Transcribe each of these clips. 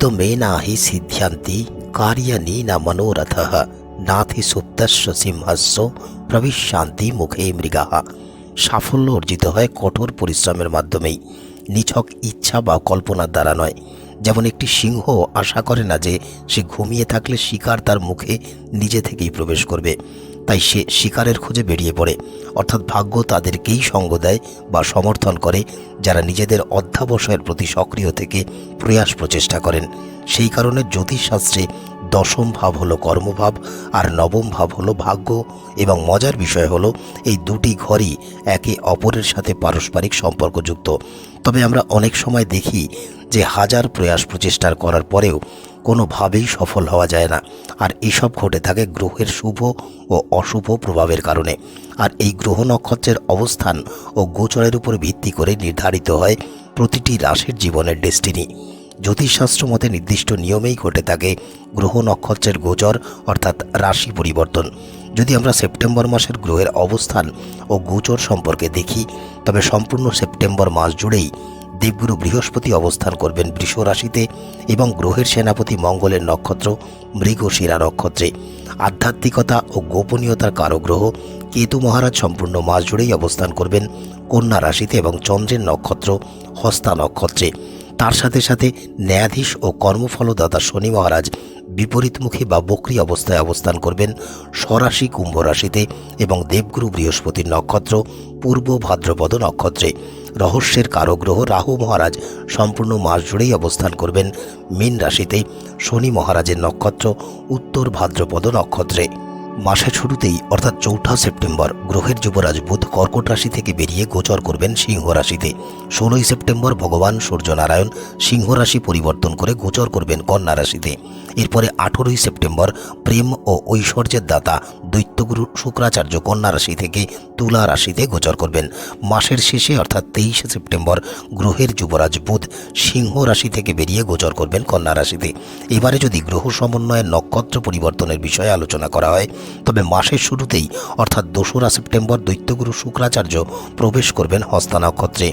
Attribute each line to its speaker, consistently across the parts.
Speaker 1: उद्यमे न हि सिद्ध्यन्ति कार्याणि न मनोरथः नाथि सुप्तस्य सिंहस्य प्रविश्यान्ति মুখে মৃগাः। সাফল্য অর্জিত হয় কঠোর পরিশ্রমের মাধ্যমেই, নিছক ইচ্ছা বা কল্পনার দ্বারা নয়। যেমন একটি সিংহ আশা করে না যে সে ঘুমিয়ে থাকলে শিকার তার মুখে নিজে থেকেই প্রবেশ করবে, তাই সে শিকারের খোঁজে বেরিয়ে পড়ে। অর্থাৎ ভাগ্য তাদেরকেই সঙ্গ দেয় বা সমর্থন করে যারা নিজেদের অধ্যাবসায়ের প্রতি সক্রিয় থেকে প্রয়াস প্রচেষ্টা করেন। সেই কারণে জ্যোতিষশাস্ত্রে দশম ভাব হলো কর্মভাব আর নবম ভাব হলো ভাগ্য, এবং মজার বিষয় হলো এই দুটি ঘরই একে অপরের সাথে পারস্পরিক সম্পর্কযুক্ত। তবে আমরা অনেক সময় দেখি যে হাজার প্রয়াস প্রচেষ্টার করার পরেও কোনোভাবেই সফল হওয়া যায় না, আর এসব ঘটে থাকে গ্রহের শুভ ও অশুভ প্রভাবের কারণে। আর এই গ্রহ নক্ষত্রের অবস্থান ও গোচরের উপর ভিত্তি করে নির্ধারিত হয় প্রতিটি রাশির জীবনের ডেস্টিনি। জ্যোতিষশাস্ত্র মতে নির্দিষ্ট নিয়মেই ঘটে থাকে গ্রহ নক্ষত্রের গোচর, অর্থাৎ রাশি পরিবর্তন। যদি আমরা সেপ্টেম্বর মাসের গ্রহের অবস্থান ও গোচর সম্পর্কে দেখি, তবে সম্পূর্ণ সেপ্টেম্বর মাস জুড়েই দেবগুরু বৃহস্পতি অবস্থান করবেন বৃষ রাশিতে, এবং গ্রহের সেনাপতি মঙ্গলের নক্ষত্র মৃগশিরা নক্ষত্রে। আধ্যাত্মিকতা ও গোপনীয়তার কারক গ্রহ কেতু মহারাজ সম্পূর্ণ মাস জুড়েই অবস্থান করবেন কন্যা রাশিতে, এবং চন্দ্রের নক্ষত্র হস্তা নক্ষত্রে। তার সাথে সাথে ন্যায়াধীশ ও কর্মফলদাতা শনি মহারাজ বিপরীতমুখী বা বক্রী অবস্থায় অবস্থান করবেন স্বরাশি কুম্ভ রাশিতে, এবং দেবগুরু বৃহস্পতির নক্ষত্র পূর্ব ভাদ্রপদ নক্ষত্রে। রহস্যের কারক গ্রহ রাহু মহারাজ সম্পূর্ণ মাস জুড়েই অবস্থান করবেন মীন রাশিতে, শনি মহারাজের নক্ষত্র উত্তর ভাদ্রপদ নক্ষত্রে। মাসের শুরুতেই অর্থাৎ 4 সেপ্টেম্বর গ্রহের যুবরাজ বুধ কর্কট রাশি থেকে বেরিয়ে গোচর করবেন সিংহ রাশিতে। 16 সেপ্টেম্বর ভগবান সূর্যনারায়ণ সিংহ রাশি পরিবর্তন করে গোচর করবেন কন্যা রাশিতে। এরপরে 18 সেপ্টেম্বর প্রেম ও ঐশ্বর্যের দাতা দৈত্যগুরু শুক্রাচার্য কন্যা রাশি থেকে তুলা রাশিতে গোচর করবেন। মাসের শেষে অর্থাৎ 23 সেপ্টেম্বর গ্রহের যুবরাজ বুধ সিংহ রাশি থেকে বেরিয়ে গোচর করবেন কন্যা রাশিতে। এবারে যদি গ্রহ সমন্বয়ের নক্ষত্র পরিবর্তনের বিষয়ে আলোচনা করা হয়, তবে মাসের শুরুতেই অর্থাৎ 2 সেপ্টেম্বর দৈত্যগুরু শুক্রাচার্য প্রবেশ করবেন হস্তা নক্ষত্রে।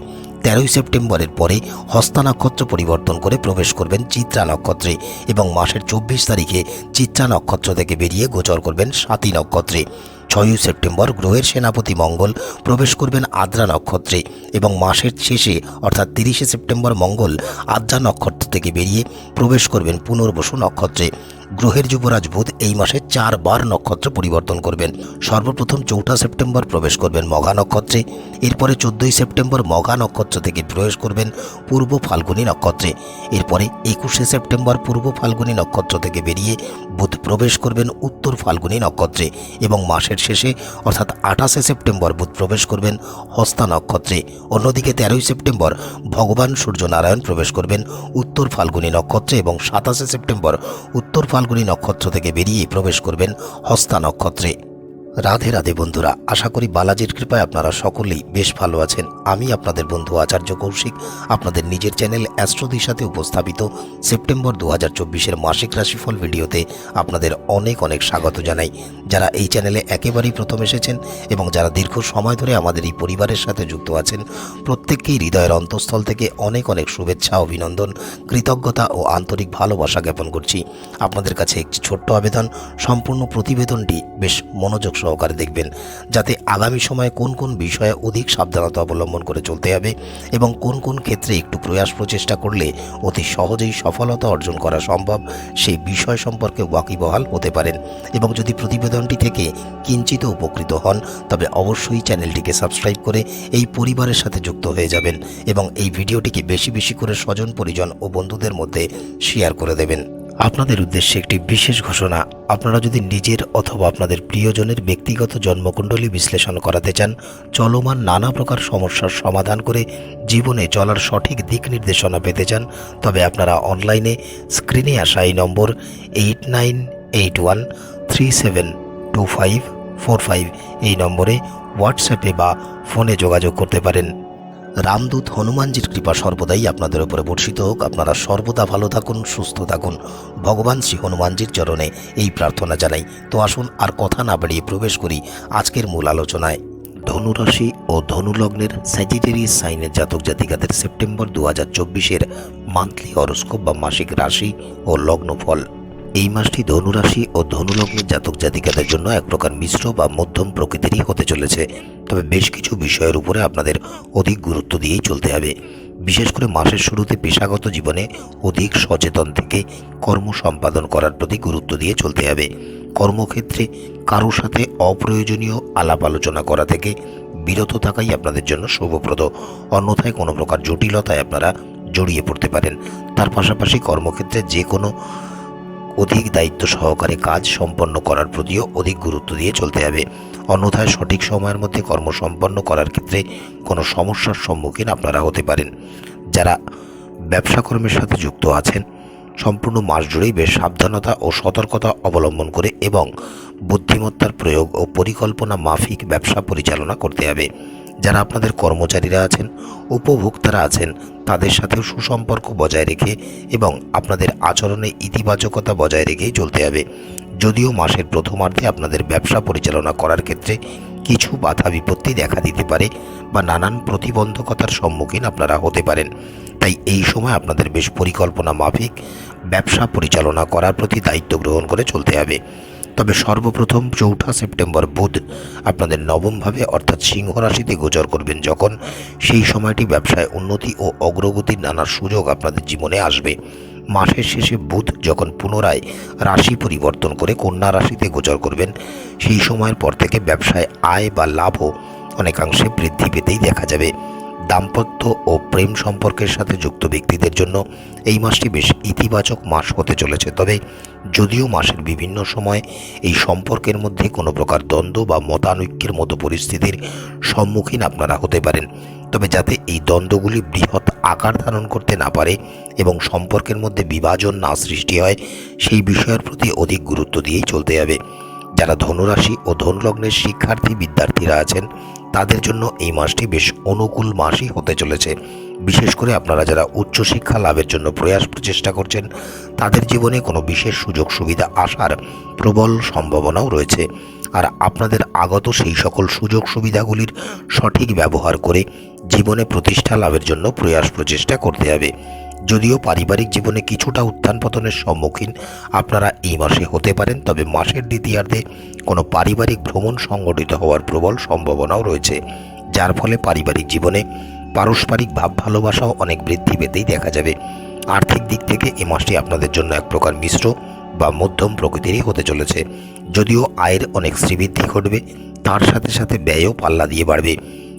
Speaker 1: 13 সেপ্টেম্বরের পরে হস্তা নক্ষত্র পরিবর্তন করে প্রবেশ করবেন চিত্রা নক্ষত্রে, এবং মাসের 24 তারিখে চিত্রা নক্ষত্র থেকে বেরিয়ে গোচর করবেন স্বাতী নক্ষত্রে। 6 সেপ্টেম্বর গ্রহের সেনাপতি মঙ্গল প্রবেশ করবেন আদ্রা নক্ষত্রে, এবং মাসের শেষে অর্থাৎ 30 সেপ্টেম্বর মঙ্গল আদ্রা নক্ষত্র থেকে বেরিয়ে প্রবেশ করবেন পুনর্বসু নক্ষত্রে। গ্রহের যুবরাজ বুধ এই মাসে 4 বার নক্ষত্র পরিবর্তন করবেন। সর্বপ্রথম 4 সেপ্টেম্বর প্রবেশ করবেন মঘা নক্ষত্রে, এরপরে 14 সেপ্টেম্বর মঘা নক্ষত্র থেকে প্রবেশ করবেন পূর্ব ফাল্গুনী নক্ষত্রে। এরপরে 21 সেপ্টেম্বর পূর্ব ফাল্গুনী নক্ষত্র থেকে বেরিয়ে বুধ প্রবেশ করবেন উত্তর ফাল্গুনী নক্ষত্রে, এবং মাসের শেষে অর্থাৎ 28 সেপ্টেম্বর বুধ প্রবেশ করবেন হস্তা নক্ষত্রে। অন্যদিকে 13 সেপ্টেম্বর ভগবান সূর্যনারায়ণ প্রবেশ করবেন উত্তর ফাল্গুনী নক্ষত্রে, এবং 27 সেপ্টেম্বর উত্তর ফাল্গুনী নক্ষত্র থেকে বেরিয়ে প্রবেশ করবেন হস্তা নক্ষত্রে। রাধে রাধে বন্ধুরা, আশা করি বালাজির কৃপায় আপনারা সকলেই বেশ ভালো আছেন। আমি আপনাদের বন্ধু আচার্য কৌশিক আপনাদের নিজের চ্যানেল অ্যাস্ট্রোদির সাথে উপস্থাপিত সেপ্টেম্বর 2024-এর মাসিক রাশিফল ভিডিওতে আপনাদের অনেক অনেক স্বাগত জানাই। যারা এই চ্যানেলে একেবারেই প্রথম এসেছেন এবং যারা দীর্ঘ সময় ধরে আমাদের এই পরিবারের সাথে যুক্ত আছেন, প্রত্যেককেই হৃদয়ের অন্তঃস্থল থেকে অনেক অনেক শুভেচ্ছা, অভিনন্দন, কৃতজ্ঞতা ও আন্তরিক ভালোবাসা জ্ঞাপন করছি। আপনাদের কাছে একটি ছোট্ট আবেদন, সম্পূর্ণ প্রতিবেদনটি বেশ মনোযোগ সহকারে দেখবেন, যাতে আগামী সময়ে কোন কোন বিষয়ে অধিক সাবধানতা অবলম্বন করে চলতে হবে এবং কোন কোন ক্ষেত্রে একটু প্রয়াস প্রচেষ্টা করলে অতি সহজেই সফলতা অর্জন করা সম্ভব সেই বিষয় সম্পর্কে ওয়াকিবহাল হতে পারেন। এবং যদি প্রতিবেদনটি থেকে কিঞ্চিত উপকৃত হন, তবে অবশ্যই চ্যানেলটিকে সাবস্ক্রাইব করে এই পরিবারের সাথে যুক্ত হয়ে যাবেন, এবং এই ভিডিওটিকে বেশি বেশি করে স্বজন পরিজন ও বন্ধুদের মধ্যে শেয়ার করে দেবেন। আপনাদের উদ্দেশ্যে একটি বিশেষ ঘোষণা, আপনারা যদি নিজের অথবা আপনাদের প্রিয়জনের ব্যক্তিগত জন্মকুণ্ডলী বিশ্লেষণ করাতে চান, চলমান নানা প্রকার সমস্যার সমাধান করে জীবনে চলার সঠিক দিক নির্দেশনা পেতে চান, তবে আপনারা অনলাইনে স্ক্রিনে আসা এই নম্বর 8981372545 এই নম্বরে হোয়াটসঅ্যাপে বা ফোনে যোগাযোগ করতে পারেন। রামদূত হনুমানজির কৃপা সর্বদাই আপনাদের উপরে বর্ষিত হোক। আপনারা সর্বদা ভালো থাকুন, সুস্থ থাকুন, ভগবান শ্রী হনুমানজির চরণে এই প্রার্থনা জানাই। তো আসুন আর কথা না বাড়িয়ে প্রবেশ করি আজকের মূল আলোচনায়। ধনুরাশি ও ধনুলগ্নের স্যাজিটেরিয়াস সাইনের জাতক জাতিকাদের সেপ্টেম্বর 2024-এর মান্থলি হরোস্কোপ বা মাসিক রাশি ও লগ্নফল। এই মাসটি ধনুরাশি ও ধনুলগ্নের জাতক জাতিকাদের জন্য এক প্রকার মিশ্র বা মধ্যম প্রকৃতিরই হতে চলেছে। তবে বেশ কিছু বিষয়ের উপরে আপনাদের অধিক গুরুত্ব দিয়েই চলতে হবে। বিশেষ করে মাসের শুরুতে পেশাগত জীবনে অধিক সচেতন থেকে কর্ম সম্পাদন করার প্রতি গুরুত্ব দিয়ে চলতে হবে। কর্মক্ষেত্রে কারোর সাথে অপ্রয়োজনীয় আলাপ আলোচনা করা থেকে বিরত থাকাই আপনাদের জন্য শুভপ্রদ। অন্যথায় কোনো প্রকার জটিলতায় আপনারা জড়িয়ে পড়তে পারেন। তার পাশাপাশি কর্মক্ষেত্রে যে কোনো অধিক দায়িত্ব সহকারে কাজ সম্পন্ন করার প্রতিও অধিক গুরুত্ব দিয়ে চলতে হবে। অন্যথায় সঠিক সময়ের মধ্যে কর্ম সম্পন্ন করার ক্ষেত্রে কোনো সমস্যার সম্মুখীন আপনারা হতে পারেন। যারা ব্যবসা কর্মের সাথে যুক্ত আছেন, সম্পূর্ণ মাস জুড়েই বেশ সাবধানতা ও সতর্কতা অবলম্বন করে এবং বুদ্ধিমত্তার প্রয়োগ ও পরিকল্পনা মাফিক ব্যবসা পরিচালনা করতে হবে। যারা আপনাদের কর্মচারীরা আছেন, উপভোক্তারা আছেন, তাদের সাথেও সুসম্পর্ক বজায় রেখে এবং আপনাদের আচরণে ইতিবাচকতা বজায় রেখেই চলতে হবে। যদিও মাসের প্রথমার্ধে আপনাদের ব্যবসা পরিচালনা করার ক্ষেত্রে কিছু বাধা বিপত্তি দেখা দিতে পারে বা নানান প্রতিবন্ধকতার সম্মুখীন আপনারা হতে পারেন। তাই এই সময় আপনাদের বেশ পরিকল্পনা মাফিক ব্যবসা পরিচালনা করার প্রতি দায়িত্ব গ্রহণ করে চলতে হবে। তবে সর্বপ্রথম 4 সেপ্টেম্বর বুধ আপনাদের নবমভাবে অর্থাৎ সিংহ রাশিতে গোচর করবেন। যখন সেই সময়টি ব্যবসায় উন্নতি ও অগ্রগতির নানা সুযোগ আপনাদের জীবনে আসবে। মাসের শেষে বুধ যখন পুনরায় রাশি পরিবর্তন করে কন্যা রাশিতে গোচর করবেন, সেই সময়ের পর থেকে ব্যবসায় আয় বা লাভও অনেকাংশে বৃদ্ধি পেতেই দেখা যাবে। দাম্পত্য ও প্রেম সম্পর্কের সাথে যুক্ত ব্যক্তিদের জন্য এই মাসটি বেশ ইতিবাচক মাস হতে চলেছে। তবে যদিও মাসের বিভিন্ন সময় এই সম্পর্কের মধ্যে কোনো প্রকার দ্বন্দ্ব বা মতানৈক্যের মতো পরিস্থিতির সম্মুখীন আপনারা হতে পারেন, তবে যাতে এই দ্বন্দ্বগুলি বৃহৎ আকার ধারণ করতে না পারে এবং সম্পর্কের মধ্যে বিভাজন না সৃষ্টি হয়, সেই বিষয়ের প্রতি অধিক গুরুত্ব দিয়েই চলতে হবে। যারা ধনুরাশি ও ধনুলগ্নের শিক্ষার্থী বিদ্যার্থীরা আছেন, তাদের জন্য এই মাসটি বেশ অনুকূল মাসই হতে চলেছে। বিশেষ করে আপনারা যারা উচ্চশিক্ষা লাভের জন্য প্রয়াস প্রচেষ্টা করছেন, তাদের জীবনে কোনো বিশেষ সুযোগ সুবিধা আসার প্রবল সম্ভাবনাও রয়েছে। আর আপনাদের আগত সেই সকল সুযোগ সুবিধাগুলির সঠিক ব্যবহার করে জীবনে প্রতিষ্ঠা লাভের জন্য প্রয়াস প্রচেষ্টা করতে হবে। যদিও পারিবারিক জীবনে কিছুটা উত্থান পতনের সম্মুখীন আপনারা এই মাসে হতে পারেন, তবে মাসের দ্বিতীয়ার্ধে কোনো পারিবারিক ভ্রমণ সংগঠিত হওয়ার প্রবল সম্ভাবনাও রয়েছে, যার ফলে পারিবারিক জীবনে পারস্পরিক ভাব ভালোবাসাও অনেক বৃদ্ধি পেতেই দেখা যাবে। আর্থিক দিক থেকে এই মাসটি আপনাদের জন্য এক প্রকার মিশ্র বা মধ্যম প্রকৃতিরই হতে চলেছে। যদিও আয়ের অনেক শ্রীবৃদ্ধি ঘটবে, তার সাথে সাথে ব্যয়ও পাল্লা দিয়ে বাড়বে।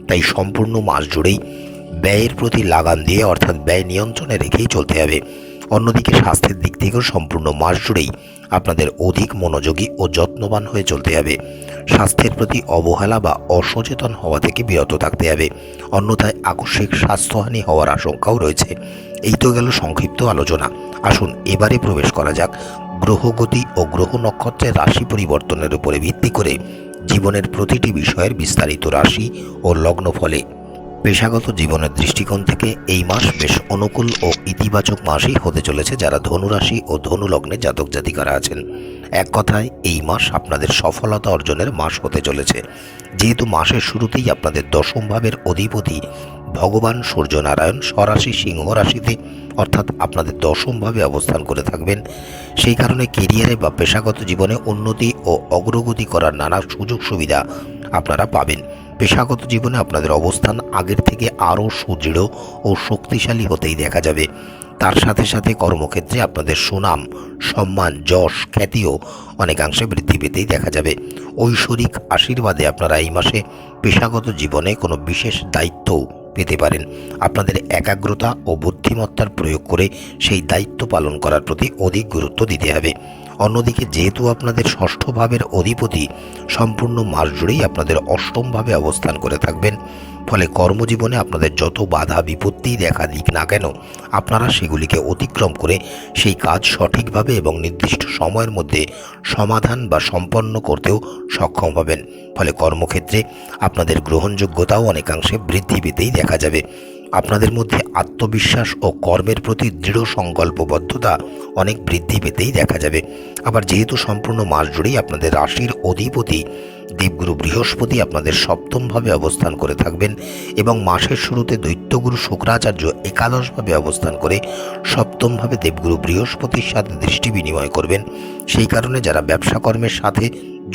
Speaker 1: তাই সম্পূর্ণ মাস জুড়েই ব্যয়ের প্রতি লাগাম দিয়ে অর্থাৎ ব্যয় নিয়ন্ত্রণে রেখেই চলতে হবে। অন্যদিকে স্বাস্থ্যের দিক থেকেও সম্পূর্ণ মাস জুড়েই আপনাদের অধিক মনোযোগী ও যত্নবান হয়ে চলতে হবে। স্বাস্থ্যের প্রতি অবহেলা বা অসচেতন হওয়া থেকে বিরত থাকতে হবে, অন্যথায় আকস্মিক স্বাস্থ্যহানি হওয়ার আশঙ্কাও রয়েছে। এই তো গেল সংক্ষিপ্ত আলোচনা। আসুন এবারে প্রবেশ করা যাক গ্রহগতি ও গ্রহ নক্ষত্রের রাশি পরিবর্তনের উপরে ভিত্তি করে জীবনের প্রতিটি বিষয়ের বিস্তারিত রাশি ও লগ্নফলে। পেশাগত জীবনের দৃষ্টিকোণ থেকে এই মাস বেশ অনুকূল ও ইতিবাচক মাসই হতে চলেছে যারা ধনুরাশি ও ধনুলগ্নে জাতক জাতিকারা আছেন। এক কথায় এই মাস আপনাদের সফলতা অর্জনের মাস হতে চলেছে। যেহেতু মাসের শুরুতেই আপনাদের দশম ভাবের অধিপতি ভগবান সূর্যনারায়ণ স্বরাশি সিংহ রাশিতে অর্থাৎ আপনাদের দশম ভাবে অবস্থান করে থাকবেন, সেই কারণে কেরিয়ারে বা পেশাগত জীবনে উন্নতি ও অগ্রগতি করার নানা সুযোগ সুবিধা আপনারা পাবেন। পেশাগত জীবনে আপনাদের অবস্থান আগের থেকে আরও সুদৃঢ় ও শক্তিশালী হতেই দেখা যাবে। তার সাথে সাথে কর্মক্ষেত্রে আপনাদের সুনাম, সম্মান, যশ, খ্যাতিও অনেকাংশে বৃদ্ধি পেতেই দেখা যাবে। ঐশ্বরিক আশীর্বাদে আপনারা এই মাসে পেশাগত জীবনে কোনো বিশেষ দায়িত্বও পেতে পারেন। আপনাদের একাগ্রতা ও বুদ্ধিমত্তার প্রয়োগ করে সেই দায়িত্ব পালন করার প্রতি অধিক গুরুত্ব দিতে হবে। অন্যদিকে যেহেতু আপনাদের ষষ্ঠ ভাবের অধিপতি সম্পূর্ণ মাস জুড়েই আপনাদের অষ্টম ভাবে অবস্থান করে থাকবেন, ফলে কর্মজীবনে আপনাদের যত বাধা বিপত্তি দেখা দিক না কেন, আপনারা সেগুলিকে অতিক্রম করে সেই কাজ সঠিকভাবে এবং নির্দিষ্ট সময়ের মধ্যে সমাধান বা সম্পন্ন করতেও সক্ষম হবেন। ফলে কর্মক্ষেত্রে আপনাদের গ্রহণযোগ্যতাও অনেকাংশে বৃদ্ধি পেতেই দেখা যাবে। আপনাদের মধ্যে আত্মবিশ্বাস ও কর্মের প্রতি দৃঢ় সংকল্পবদ্ধতা অনেক বৃদ্ধি পেতেই দেখা যাবে। আবার যেহেতু সম্পূর্ণ মাস জুড়েই আপনাদের রাশির অধিপতি দেবগুরু বৃহস্পতি আপনাদের সপ্তমভাবে অবস্থান করে থাকবেন এবং মাসের শুরুতে দৈত্যগুরু শুক্রাচার্য একাদশভাবে অবস্থান করে সপ্তমভাবে দেবগুরু বৃহস্পতির সাথে দৃষ্টি বিনিময় করবেন। সেই কারণে যারা ব্যবসা কর্মের সাথে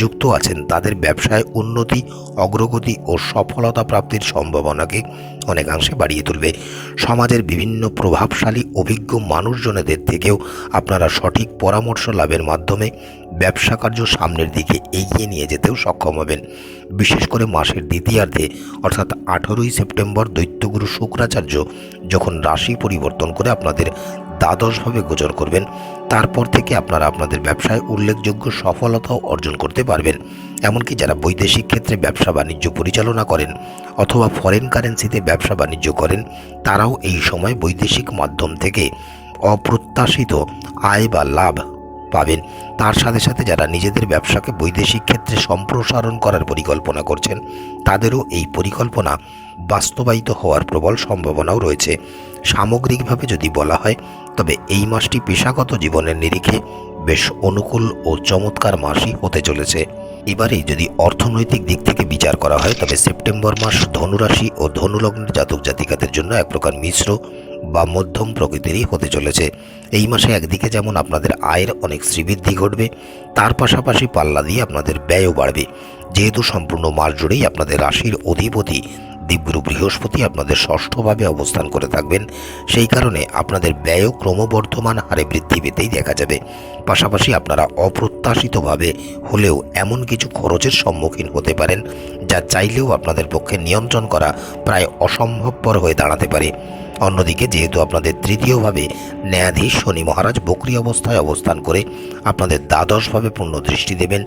Speaker 1: যুক্ত আছেন তাদের ব্যবসায় উন্নতি, অগ্রগতি ও সফলতা প্রাপ্তির সম্ভাবনাকে অনেকাংশে বাড়িয়ে তুলবে। সমাজের বিভিন্ন প্রভাবশালী অভিজ্ঞ মানুষজনেদের থেকেও আপনারা সঠিক পরামর্শ লাভের মাধ্যমে ব্যবসা কার্য সামনের দিকে এগিয়ে নিয়ে যেতেও সক্ষম হবেন। বিশেষ করে মাসের দ্বিতীয়ার্ধে অর্থাৎ 18ই সেপ্টেম্বর দৈত্যগুরু শুক্রাচার্য যখন রাশি পরিবর্তন করে আপনাদের দ্বাদশভাবে গোচর করবেন, তারপর থেকে আপনারা আপনাদের ব্যবসায় উল্লেখযোগ্য সফলতাও অর্জন করতে পারবেন। এমনকি যারা বৈদেশিক ক্ষেত্রে ব্যবসা বাণিজ্য পরিচালনা করেন অথবা ফরেন কারেন্সিতে ব্যবসা বাণিজ্য করেন, তারাও এই সময় বৈদেশিক মাধ্যম থেকে অপ্রত্যাশিত আয় বা লাভ পাবেন। তার সাথে সাথে যারা নিজেদের ব্যবসাকে বৈদেশিক ক্ষেত্রে সম্প্রসারণ করার পরিকল্পনা করছেন, তাদেরও এই পরিকল্পনা বাস্তবায়িত হওয়ার প্রবল সম্ভাবনাও রয়েছে। সামগ্রিকভাবে যদি বলা হয় তবে এই মাসটি পেশাগত জীবনের নিরিখে বেশ অনুকূল ও চমৎকার মাসই হতে চলেছে। এবারে যদি অর্থনৈতিক দিক থেকে বিচার করা হয় তবে সেপ্টেম্বর মাস ধনুরাশি ও ধনুলগ্নের জাতক জাতিকাদের জন্য এক প্রকার মিশ্র বা মধ্যম প্রকৃতিরই হতে চলেছে। এই মাসে একদিকে যেমন আপনাদের আয়ের অনেক শ্রীবৃদ্ধি ঘটবে, তার পাশাপাশি পাল্লা দিয়ে আপনাদের ব্যয়ও বাড়বে। যেহেতু সম্পূর্ণ মাস জুড়েই আপনাদের রাশির অধিপতি দেবগুরু বৃহস্পতি আপনাদের ষষ্ঠভাবে অবস্থান করে থাকবেন, সেই কারণে আপনাদের ব্যয়ও ক্রমবর্ধমান হারে বৃদ্ধি পেতেই দেখা যাবে। পাশাপাশি আপনারা অপ্রত্যাশিতভাবে হলেও এমন কিছু খরচের সম্মুখীন হতে পারেন যা চাইলেও আপনাদের পক্ষে নিয়ন্ত্রণ করা প্রায় অসম্ভবপর হয়ে দাঁড়াতে পারে। অন্যদিকে যেহেতু আপনাদের তৃতীয়ভাবে ন্যায়াধীশ শনি মহারাজ বক্রী অবস্থায় অবস্থান করে আপনাদের দ্বাদশভাবে পূর্ণ দৃষ্টি দেবেন,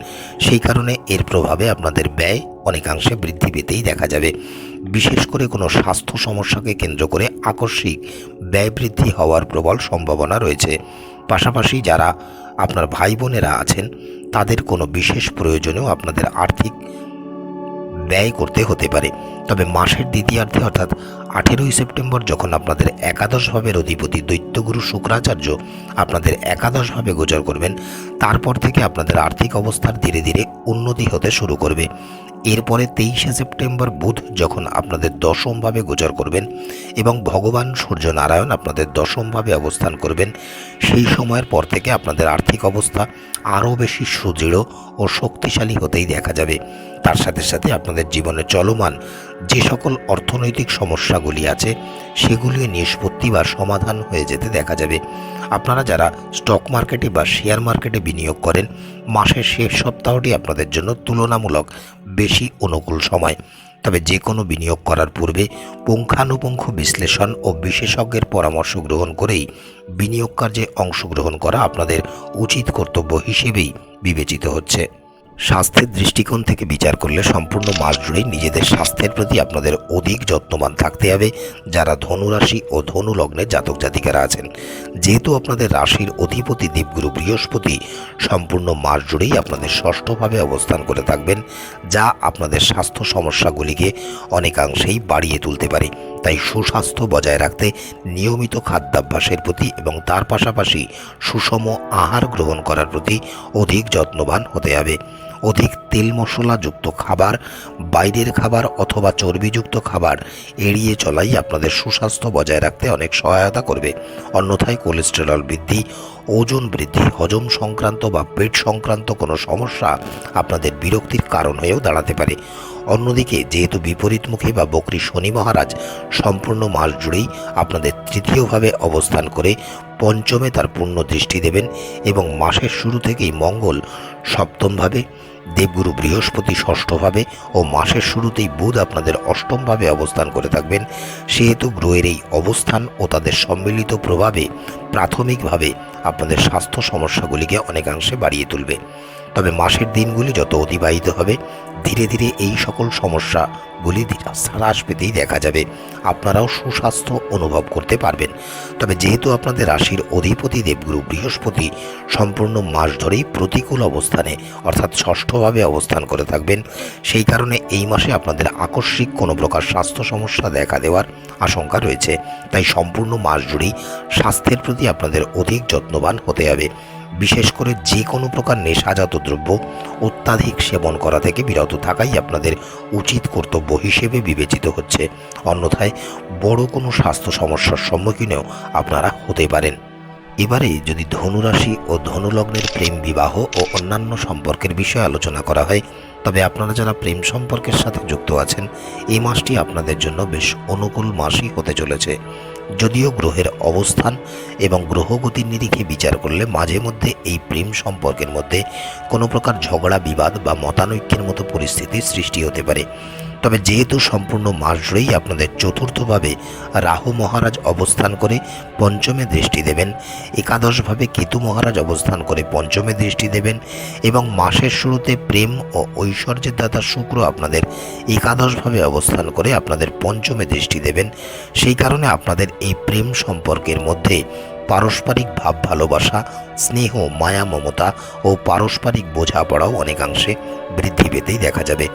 Speaker 1: সেই কারণে এর প্রভাবে আপনাদের ব্যয় অনেকাংশে বৃদ্ধি পেতেই দেখা যাবে। বিশেষ করে কোনো স্বাস্থ্য সমস্যাকে কেন্দ্র করে আকস্মিক ব্যয় বৃদ্ধি হওয়ার প্রবল সম্ভাবনা রয়েছে। পাশাপাশি যারা আপনার ভাই বোনেরা আছেন তাদের কোনো বিশেষ প্রয়োজনেও আপনাদের আর্থিক ব্যয় করতে হতে পারে। তবে মাসের দ্বিতীয়ার্ধে অর্থাৎ 18ই সেপ্টেম্বর যখন আপনাদের একাদশভাবের অধিপতি দৈত্যগুরু শুক্রাচার্য আপনাদের একাদশভাবে গোচর করবেন, তারপর থেকে আপনাদের আর্থিক অবস্থার ধীরে ধীরে উন্নতি হতে শুরু করবে। এরপরে 23শে সেপ্টেম্বর বুধ যখন আপনাদের দশমভাবে গোচর করবেন এবং ভগবান সূর্যনারায়ণ আপনাদের দশমভাবে অবস্থান করবেন, সেই সময়ের পর থেকে আপনাদের আর্থিক অবস্থা আরও বেশি সুদৃঢ় ও শক্তিশালী হতেই দেখা যাবে। তার সাথে সাথে আপনাদের জীবনে চলমান যে সকল অর্থনৈতিক সমস্যাগুলি আছে সেগুলি নিষ্পত্তি বা সমাধান হয়ে যেতে দেখা যাবে। আপনারা যারা স্টক মার্কেটে বা শেয়ার মার্কেটে বিনিয়োগ করেন, মাসের শেষ সপ্তাহটি আপনাদের জন্য তুলনামূলক বেশি অনুকূল সময়। তবে যে কোনো বিনিয়োগ করার পূর্বে পুঙ্খানুপুঙ্খ বিশ্লেষণ ও বিশেষজ্ঞের পরামর্শ গ্রহণ করেই বিনিয়োগ কার্যে অংশগ্রহণ করা আপনাদের উচিত কর্তব্য হিসেবেই বিবেচিত হচ্ছে। স্বাস্থ্যের দৃষ্টিকোণ থেকে বিচার করলে সম্পূর্ণ মাস জুড়েই নিজেদের স্বাস্থ্যের প্রতি আপনাদের অধিক যত্নবান থাকতে হবে যারা ধনুরাশি ও ধনু লগ্নের জাতক জাতিকারা আছেন। যেহেতু আপনাদের রাশির অধিপতি দেবগুরু বৃহস্পতি সম্পূর্ণ মাস জুড়েই আপনাদের ষষ্ঠভাবে অবস্থান করে থাকবেন, যা আপনাদের স্বাস্থ্য সমস্যাগুলিকে অনেকাংশেই বাড়িয়ে তুলতে পারে। তাই সুস্বাস্থ্য বজায় রাখতে নিয়মিত খাদ্যাভ্যাসের প্রতি এবং তার পাশাপাশি সুষম আহার গ্রহণ করার প্রতি অধিক যত্নবান হতে হবে। অধিক তেল মশলাযুক্ত খাবার, বাইরের খাবার অথবা চর্বিযুক্ত খাবার এড়িয়ে চলাই আপনাদের সুস্বাস্থ্য বজায় রাখতে অনেক সহায়তা করবে। অন্যথায় কোলেস্টেরল বৃদ্ধি, ওজন বৃদ্ধি, হজম সংক্রান্ত বা পেট সংক্রান্ত কোনো সমস্যা আপনাদের বিরক্তির কারণ হয়েও দাঁড়াতে পারে। অন্যদিকে যেহেতু বিপরীতমুখী বা বক্রী শনি মহারাজ সম্পূর্ণ মাস জুড়েই আপনাদের তৃতীয়ভাবে অবস্থান করে পঞ্চমে তার পূর্ণ দৃষ্টি দেবেন এবং মাসের শুরু থেকেই মঙ্গল সপ্তমভাবে, দেবগুরু বৃহস্পতি ষষ্ঠভাবে ও মাসের শুরুতেই বুধ আপনাদের অষ্টমভাবে অবস্থান করে থাকবেন, সেহেতু গ্রহের এই অবস্থান ও তাদের সম্মিলিত প্রভাবে প্রাথমিকভাবে আপনাদের স্বাস্থ্য সমস্যাগুলিকে অনেকাংশে বাড়িয়ে তুলবে। তবে মাসের দিনগুলি যত অতিবাহিত হবে ধীরে ধীরে এই সকল সমস্যাগুলি হ্রাস পেতেই দেখা যাবে, আপনারাও সুস্বাস্থ্য অনুভব করতে পারবেন। তবে যেহেতু আপনাদের রাশির অধিপতি দেবগুরু বৃহস্পতি সম্পূর্ণ মাস ধরেই প্রতিকূল অবস্থানে অর্থাৎ ষষ্ঠভাবে অবস্থান করে থাকবেন, সেই কারণে এই মাসে আপনাদের আকস্মিক কোনো প্রকার স্বাস্থ্য সমস্যা দেখা দেওয়ার আশঙ্কা রয়েছে। তাই সম্পূর্ণ মাস জুড়েই স্বাস্থ্যের প্রতি আপনাদের অধিক যত্নবান হতে হবে। বিশেষ করে যে কোনো প্রকার নেশাজাত দ্রব্য অত্যাধিক সেবন করা থেকে বিরত থাকাই আপনাদের উচিত কর্তব্য হিসেবে বিবেচিত হচ্ছে। অন্যথায় বড় কোনো স্বাস্থ্য সমস্যার সম্মুখীনও আপনারা হতে পারেন। এবারে যদি ধনুরাশি ও ধনুলগ্নের প্রেম, বিবাহ ও অন্যান্য সম্পর্কের বিষয়ে আলোচনা করা হয়, তবে আপনারা যারা প্রেম সম্পর্কের সাথে যুক্ত আছেন, এই মাসটি আপনাদের জন্য বেশ অনুকূল মাসই হতে চলেছে। যদিও গ্রহের অবস্থান এবং গ্রহগতির নিরিখে বিচার করলে মাঝে মধ্যে এই প্রেম সম্পর্কের মধ্যে কোনো প্রকার ঝগড়া, বিবাদ বা মতানৈক্যের মতো পরিস্থিতির সৃষ্টি হতে পারে। তবে যেহেতু সম্পূর্ণ মাস জুড়েই আপনাদের চতুর্থভাবে রাহু মহারাজ অবস্থান করে পঞ্চমে দৃষ্টি দেবেন, একাদশভাবে কেতু মহারাজ অবস্থান করে পঞ্চমে দৃষ্টি দেবেন এবং মাসের শুরুতে প্রেম ও ঐশ্বর্যের দাতা শুক্র আপনাদের একাদশভাবে অবস্থান করে আপনাদের পঞ্চমে দৃষ্টি দেবেন, সেই কারণে আপনাদের এই প্রেম সম্পর্কের মধ্যে পারস্পরিক ভাব, ভালোবাসা, স্নেহ, মায়া, মমতা ও পারস্পরিক বোঝাপড়াও অনেকাংশে বৃদ্ধি পেতেই দেখা যাবে।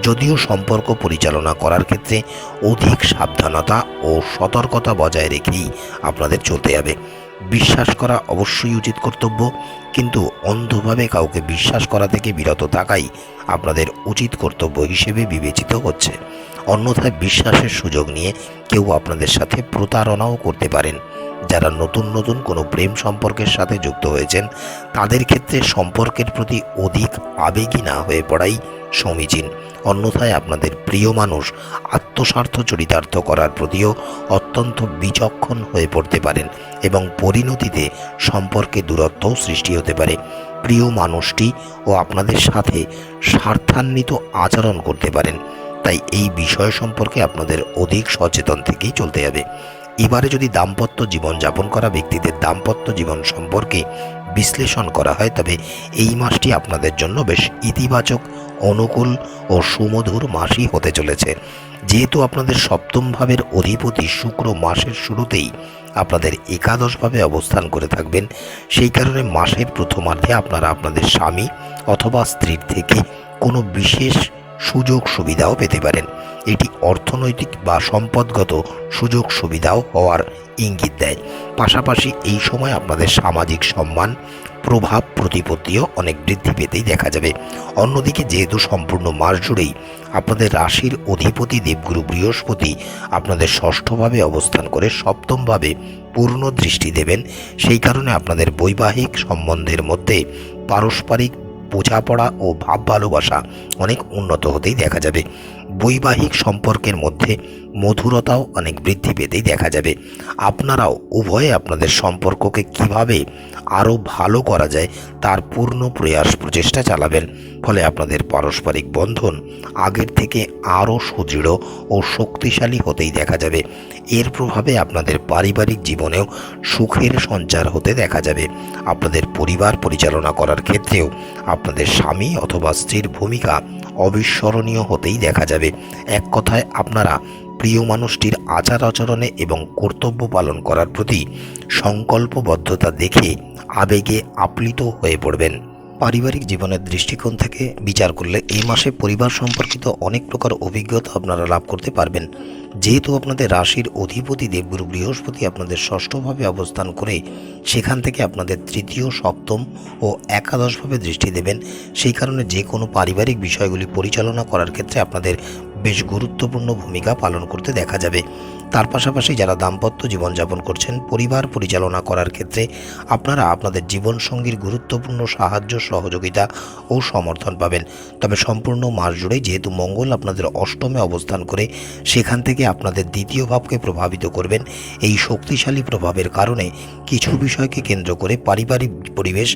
Speaker 1: যদিও সম্পর্ক পরিচালনা করার ক্ষেত্রে অধিক সাবধানতা ও সতর্কতা বজায় রেখেই আপনাদের চলতে হবে। বিশ্বাস করা অবশ্যই উচিত কর্তব্য, কিন্তু অন্ধভাবে কাউকে বিশ্বাস করা থেকে বিরত থাকাই আপনাদের উচিত কর্তব্য হিসেবে বিবেচিত হচ্ছে। অন্যথায় বিশ্বাসের সুযোগ নিয়ে কেউ আপনাদের সাথে প্রতারণাও করতে পারেন। যারা নতুন নতুন কোনো প্রেম সম্পর্কের সাথে যুক্ত হয়েছেন, তাদের ক্ষেত্রে সম্পর্কের প্রতি অধিক আবেগী না হয়ে পড়াই সমীচীন। অন্যথায় আপনাদের প্রিয় মানুষ আত্মস্বার্থ চরিতার্থ করার প্রতিও অত্যন্ত বিচক্ষণ হয়ে পড়তে পারেন এবং পরিণতিতে সম্পর্কে দূরত্বও সৃষ্টি হতে পারে। প্রিয় মানুষটি ও আপনাদের সাথে স্বার্থান্বিত আচরণ করতে পারেন। তাই এই বিষয় সম্পর্কে আপনাদের অধিক সচেতন থেকেই চলতে হবে। এবারে যদি দাম্পত্য জীবন যাপন করা ব্যক্তিদের দাম্পত্য জীবন সম্পর্কে বিশ্লেষণ করা হয়, তবে এই মাসটি আপনাদের জন্য বেশ ইতিবাচক, অনুকূল ও সুমধুর মাসই হতে চলেছে। যেহেতু আপনাদের সপ্তম ভাবের অধিপতি শুক্র মাসের শুরুতেই আপনাদের একাদশভাবে অবস্থান করে থাকবেন, সেই কারণে মাসের প্রথমার্ধে আপনারা আপনাদের স্বামী অথবা স্ত্রীর থেকে কোনো বিশেষ সুযোগ সুবিধাও পেতে পারেন। এটি অর্থনৈতিক বা সম্পদগত সুযোগ সুবিধাও হওয়ার ইঙ্গিত দেয়। পাশাপাশি এই সময় আপনাদের সামাজিক সম্মান, প্রভাব, প্রতিপত্তিও অনেক বৃদ্ধি পেতেই দেখা যাবে। অন্যদিকে যেহেতু সম্পূর্ণ মাস জুড়েই আপনাদের রাশির অধিপতি দেবগুরু বৃহস্পতি আপনাদের ষষ্ঠভাবে অবস্থান করে সপ্তমভাবে পূর্ণ দৃষ্টি দেবেন, সেই কারণে আপনাদের বৈবাহিক সম্বন্ধের মধ্যে পারস্পরিক বোঝাপড়া ও ভাব ভালোবাসা অনেক উন্নত হতেই দেখা যাবে। বৈবাহিক সম্পর্কের মধ্যে মধুরতাও অনেক বৃদ্ধি পেতেই দেখা যাবে। আপনারাও উভয়ে আপনাদের সম্পর্ককে কিভাবে আরও ভালো করা যায় তার পূর্ণ প্রচেষ্টা চালাবেন। ফলে আপনাদের পারস্পরিক বন্ধন আগের থেকে আরও সুদৃঢ় ও শক্তিশালী হতেই দেখা যাবে। এর প্রভাবে আপনাদের পারিবারিক জীবনেও সুখের সঞ্চার হতে দেখা যাবে। আপনাদের পরিবার পরিচালনা করার ক্ষেত্রেও আপনাদের স্বামী অথবা স্ত্রীর ভূমিকা অবিস্মরণীয় হতেই দেখা যাবে। এক কথায় আপনারা প্রিয় মানুষটির আচার আচরণে এবং কর্তব্য পালন করার প্রতি সংকল্পবদ্ধতা দেখে আবেগে আপ্লুত হয়ে পড়বেন। পারিবারিক জীবনের দৃষ্টিকোণ থেকে বিচার করলে এই মাসে পরিবার সম্পর্কিত অনেক প্রকার অভিজ্ঞতা আপনারা লাভ করতে পারবেন। যেহেতু আপনাদের রাশির অধিপতি দেবগুরু বৃহস্পতি আপনাদের ষষ্ঠভাবে অবস্থান করে সেখান থেকে আপনাদের তৃতীয়, সপ্তম ও একাদশভাবে দৃষ্টি দেবেন, সেই কারণে যে কোনো পারিবারিক বিষয়গুলি পরিচালনা করার ক্ষেত্রে আপনাদের বেশ গুরুত্বপূর্ণ ভূমিকা পালন করতে দেখা যাবে। তার পাশাপাশি যারা দাম্পত্য জীবনযাপন করছেন, পরিবার পরিচালনা করার ক্ষেত্রে আপনারা আপনাদের জীবনসঙ্গীর গুরুত্বপূর্ণ সাহায্য, সহযোগিতা ও সমর্থন পাবেন। তবে সম্পূর্ণ মাস জুড়ে যেহেতু মঙ্গল আপনাদের অষ্টমে অবস্থান করে সেখান থেকে আপনাদের দ্বিতীয় ভাবকে প্রভাবিত করবেন, এই শক্তিশালী প্রভাবের কারণে কিছু বিষয়কে কেন্দ্র করে পারিবারিক পরিবেশ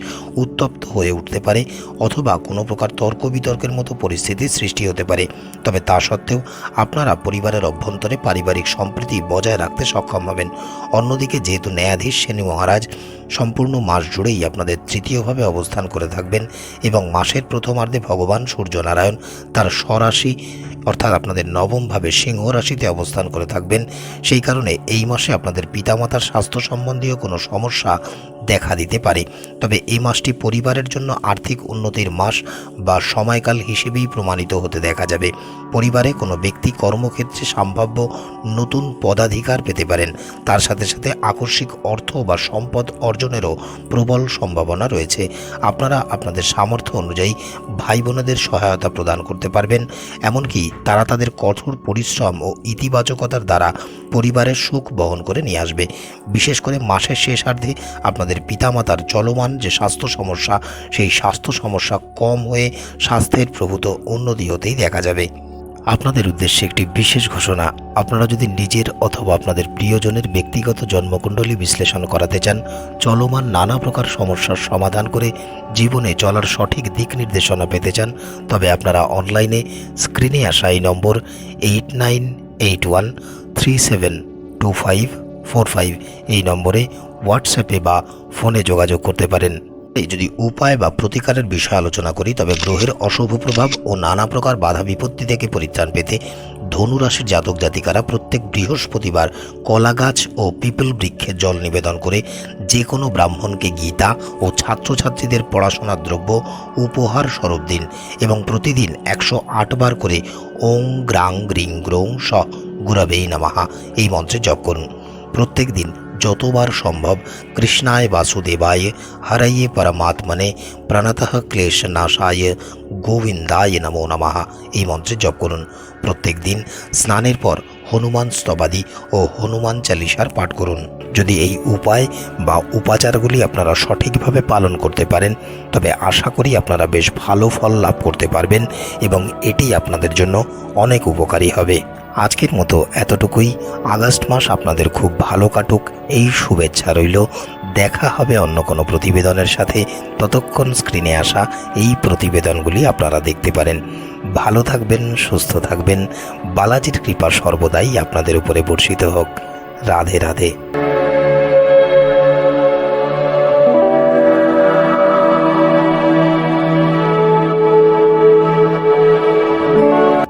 Speaker 1: উত্তপ্ত হয়ে উঠতে পারে অথবা কোনো প্রকার তর্ক বিতর্কের মতো পরিস্থিতির সৃষ্টি হতে পারে। তবে তা সত্ত্বেও আপনারা পরিবারের অভ্যন্তরে পারিবারিক সম্প্রীতি বজায় রাখতে সক্ষম হবেন। অন্যদিকে যেহেতু ন্যায়াধীশ শনি মহারাজ সম্পূর্ণ মাস জুড়েই আপনাদের তৃতীয়ভাবে অবস্থান করে থাকবেন এবং মাসের প্রথমার্ধে ভগবান সূর্যনারায়ণ তার স্বরাশি অর্থাৎ আপনাদের নবমভাবে সিংহ রাশিতে অবস্থান করে থাকবেন, সেই কারণে এই মাসে আপনাদের পিতামাতার স্বাস্থ্য সম্বন্ধীয় কোনো সমস্যা দেখা দিতে পারে। তবে এই মাসটি পরিবারের জন্য আর্থিক উন্নতির মাস বা সময়কাল হিসেবেই প্রমাণিত হতে দেখা যাবে। পরিবারে কোনো ব্যক্তি কর্মক্ষেত্রে সম্ভাব্য নতুন পদাধিকার পেতে পারেন। তার সাথে সাথে আকস্মিক অর্থ বা সম্পদ অর্জনেরও প্রবল সম্ভাবনা রয়েছে। আপনারা আপনাদের সামর্থ্য অনুযায়ী ভাই বোনেদের সহায়তা প্রদান করতে পারবেন। এমনকি তারা তাদের কঠোর পরিশ্রম ও ইতিবাচকতার দ্বারা পরিবারের সুখ বহন করে নিয়ে আসবে। বিশেষ করে মাসের শেষার্ধে আপনাদের পিতামাতার চলমান যে স্বাস্থ্য সমস্যা, সেই স্বাস্থ্য সমস্যা কম হয়ে স্বাস্থ্যের প্রভূত উন্নতি হতেই দেখা যাবে। আপনাদের উদ্দেশ্যে একটি বিশেষ ঘোষণা। আপনারা যদি নিজের অথবা আপনাদের প্রিয়জনের ব্যক্তিগত জন্মকুণ্ডলী বিশ্লেষণ করাতে চান, চলমান নানা প্রকার সমস্যার সমাধান করে জীবনে চলার সঠিক দিক নির্দেশনা পেতে চান, তবে আপনারা অনলাইনে স্ক্রিনে আসা এই নম্বর 8981372545 এই নম্বরে হোয়াটসঅ্যাপে বা ফোনে যোগাযোগ করতে পারেন। যদি উপায় বা প্রতিকারের বিষয় আলোচনা করি, তবে গ্রহের অশুভ প্রভাব ও নানা প্রকার বাধা বিপত্তি থেকে পরিত্রাণ পেতে ধনুরাশির জাতক জাতিকারা প্রত্যেক বৃহস্পতিবার কলা গাছ ও পিপল বৃক্ষে জল নিবেদন করে যে কোনো ব্রাহ্মণকে গীতা ও ছাত্রছাত্রীদের পড়াশোনার দ্রব্য উপহার স্বরূপ দিন এবং প্রতিদিন 108 বার করে ওং গ্রাং গ্রিং গ্রৌং স গুরবেই নমঃ এই মন্ত্রে জপ করুন। প্রত্যেক দিন যতবার সম্ভব কৃষ্ণায় বাসুদেবায় হরয়ে পরমাত্মনে প্রণতঃ ক্লেশ নাশায় গোবিন্দায় নমো নমঃ এই মন্ত্রে জপ করুন। প্রত্যেক দিন স্নানের পর হনুমান স্তবাদি ও হনুমান চালিসার পাঠ করুন। যদি এই উপায় বা উপাচারগুলি আপনারা সঠিকভাবে পালন করতে পারেন, তবে আশা করি আপনারা বেশ ভালো ফল লাভ করতে পারবেন এবং এটি আপনাদের জন্য অনেক উপকারী হবে। আজকের মতো এতটুকুই। আগস্ট মাস আপনাদের খুব ভালো কাটুক এই শুভেচ্ছা রইল। দেখা হবে অন্য কোনো প্রতিবেদনের সাথে। ততক্ষণ স্ক্রিনে আসা এই প্রতিবেদনগুলি আপনারা দেখতে পারেন। ভালো থাকবেন, সুস্থ থাকবেন। বালাজির কৃপা সর্বদাই আপনাদের উপরে বর্ষিত হোক। রাধে রাধে।